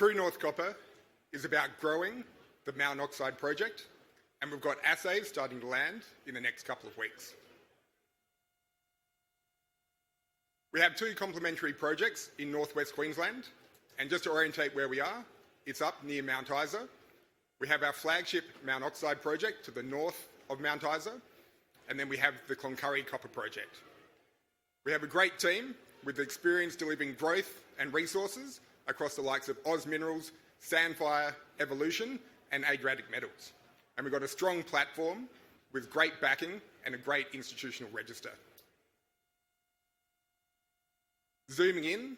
True North Copper is about growing the Mount Oxide project, and we've got assays starting to land in the next couple of weeks. We have two complementary projects in northwest Queensland, and just to orientate where we are, it's up near Mount Isa. We have our flagship Mount Oxide project to the north of Mount Isa, and then we have the Cloncurry Copper project. We have a great team with experience delivering growth and resources across the likes of Oz Minerals, Sandfire, Evolution, and Adriatic Metals. And we've got a strong platform with great backing and a great institutional register. Zooming in,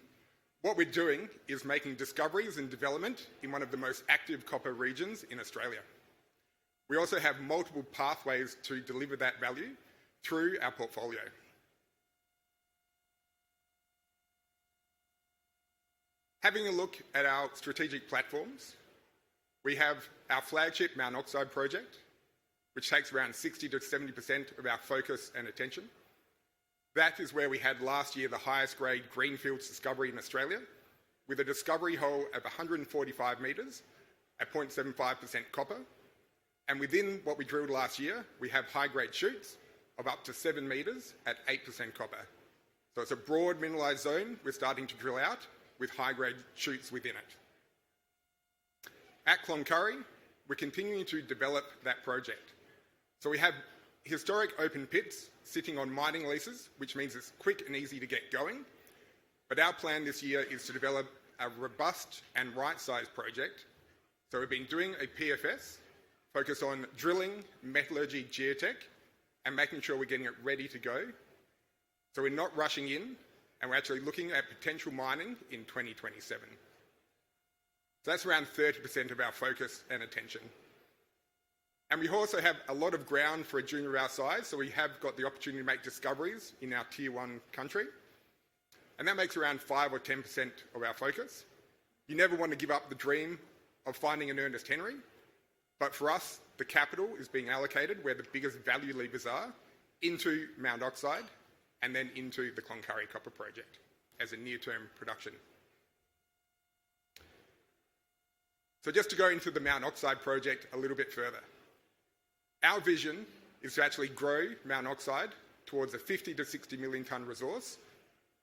what we're doing is making discoveries and development in one of the most active copper regions in Australia. We also have multiple pathways to deliver that value through our portfolio. Having a look at our strategic platforms, we have our flagship Mount Oxide project, which takes around 60 to 70% of our focus and attention. That is where we had last year the highest grade greenfields discovery in Australia, with a discovery hole of 145 metres at 0.75% copper. And within what we drilled last year, we have high grade shoots of up to 7 metres at 8% copper. So it's a broad mineralised zone we're starting to drill out with high grade shoots within it. At Cloncurry, we're continuing to develop that project. So we have historic open pits sitting on mining leases, which means it's quick and easy to get going. But our plan this year is to develop a robust and right-sized project. So we've been doing a PFS, focused on drilling, metallurgy, geotech, and making sure we're getting it ready to go. So we're not rushing in, and we're actually looking at potential mining in 2027. So that's around 30% of our focus and attention. And we also have a lot of ground for a junior our size, so we have got the opportunity to make discoveries in our tier 1 country. And that makes around 5 or 10% of our focus. You never want to give up the dream of finding an Ernest Henry, but for us, the capital is being allocated where the biggest value levers are, into Mount Oxide and then into the Cloncurry Copper project as a near-term production. So just to go into the Mount Oxide project a little bit further. Our vision is to actually grow Mount Oxide towards a 50 to 60 million tonne resource,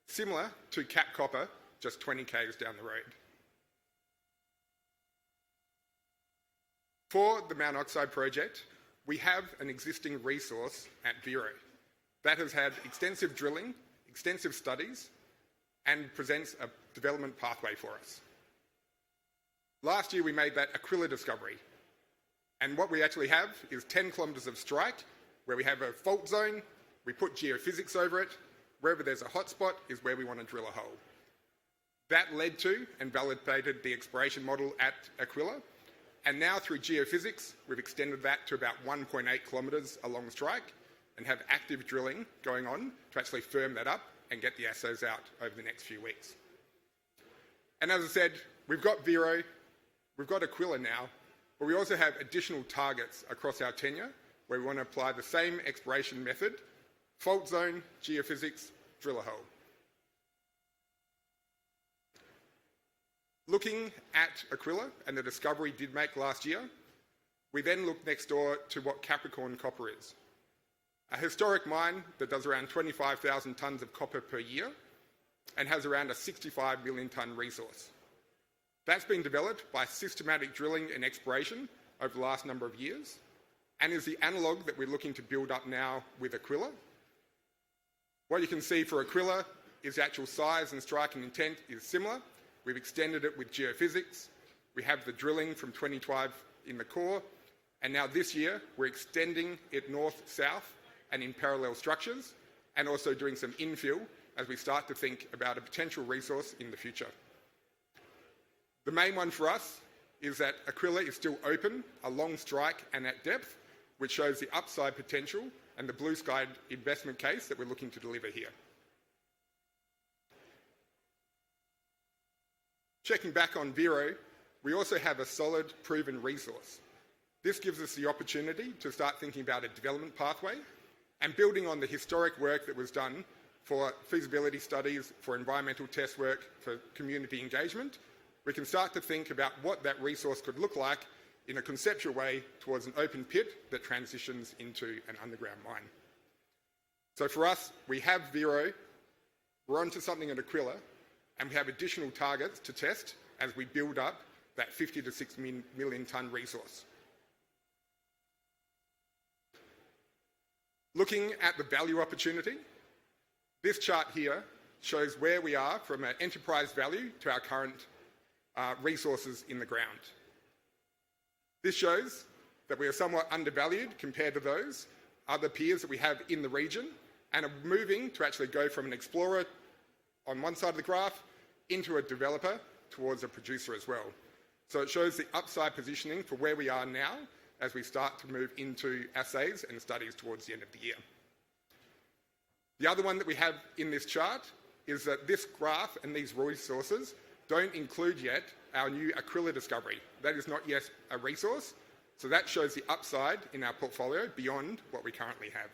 similar to Cap Copper, just 20 k's down the road. For the Mount Oxide project, we have an existing resource at Vero that has had extensive drilling, extensive studies, and presents a development pathway for us. Last year we made that Aquila discovery, and what we actually have is 10 kilometres of strike where we have a fault zone, we put geophysics over it, wherever there's a hotspot is where we want to drill a hole. That led to and validated the exploration model at Aquila, and now through geophysics we've extended that to about 1.8 kilometres along strike and have active drilling going on to actually firm that up and get the assays out over the next few weeks. And as I said, we've got Vero, we've got Aquila now, but we also have additional targets across our tenure where we want to apply the same exploration method: fault zone, geophysics, drill a hole. Looking at Aquila and the discovery did make last year, we then looked next door to what Capricorn Copper is. A historic mine that does around 25,000 tonnes of copper per year and has around a 65 million tonne resource. That's been developed by systematic drilling and exploration over the last number of years and is the analogue that we're looking to build up now with Aquila. What you can see for Aquila is the actual size and strike and intent is similar. We've extended it with geophysics. We have the drilling from 2012 in the core, and now this year we're extending it north-south and in parallel structures, and also doing some infill as we start to think about a potential resource in the future. The main one for us is that Aquila is still open along strike and at depth, which shows the upside potential and the blue sky investment case that we're looking to deliver here. Checking back on Vero, we also have a solid proven resource. This gives us the opportunity to start thinking about a development pathway and building on the historic work that was done for feasibility studies, for environmental test work, for community engagement, we can start to think about what that resource could look like in a conceptual way towards an open pit that transitions into an underground mine. So for us, we have Vero, we're onto something at Aquila, and we have additional targets to test as we build up that 50 to 60 million tonne resource. Looking at the value opportunity, this chart here shows where we are from an enterprise value to our current resources in the ground. This shows that we are somewhat undervalued compared to those other peers that we have in the region, and are moving to actually go from an explorer on one side of the graph into a developer towards a producer as well. So it shows the upside positioning for where we are now as we start to move into assays and studies towards the end of the year. The other one that we have in this chart is that this graph and these resources don't include yet our new Aquila discovery. That is not yet a resource, so that shows the upside in our portfolio beyond what we currently have.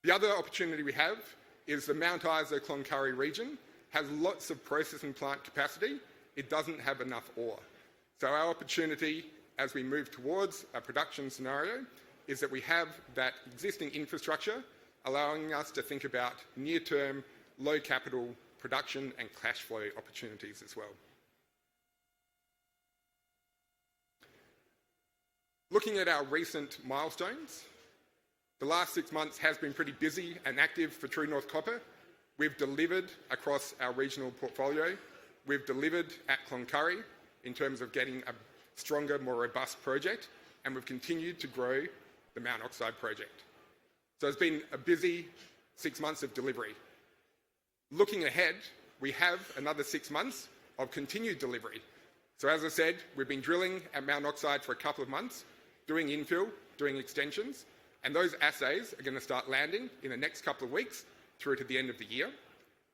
The other opportunity we have is the Mount Isa Cloncurry region has lots of processing plant capacity. It doesn't have enough ore. So our opportunity as we move towards a production scenario is that we have that existing infrastructure allowing us to think about near-term, low-capital production and cash flow opportunities as well. Looking at our recent milestones, the last 6 months has been pretty busy and active for True North Copper. We've delivered across our regional portfolio. We've delivered at Cloncurry in terms of getting a stronger, more robust project, and we've continued to grow the Mount Oxide project. So it's been a busy 6 months of delivery. Looking ahead, we have another 6 months of continued delivery. So as I said, we've been drilling at Mount Oxide for a couple of months, doing infill, doing extensions, and those assays are going to start landing in the next couple of weeks through to the end of the year,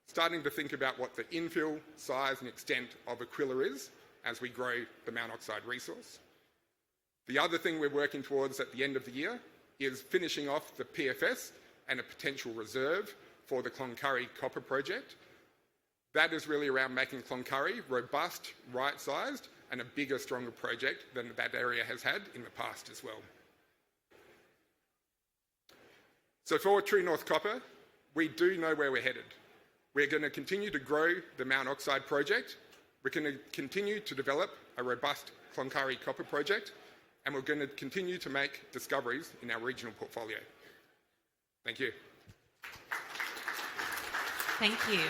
starting to think about what the infill, size and extent of Aquila is as we grow the Mount Oxide resource. The other thing we're working towards at the end of the year is finishing off the PFS and a potential reserve for the Cloncurry copper project. That is really around making Cloncurry robust, right-sized, and a bigger, stronger project than that area has had in the past as well. So for True North Copper, we do know where we're headed. We're going to continue to grow the Mount Oxide project. We're going to continue to develop a robust Cloncurry copper project, and we're going to continue to make discoveries in our regional portfolio. Thank you. Thank you.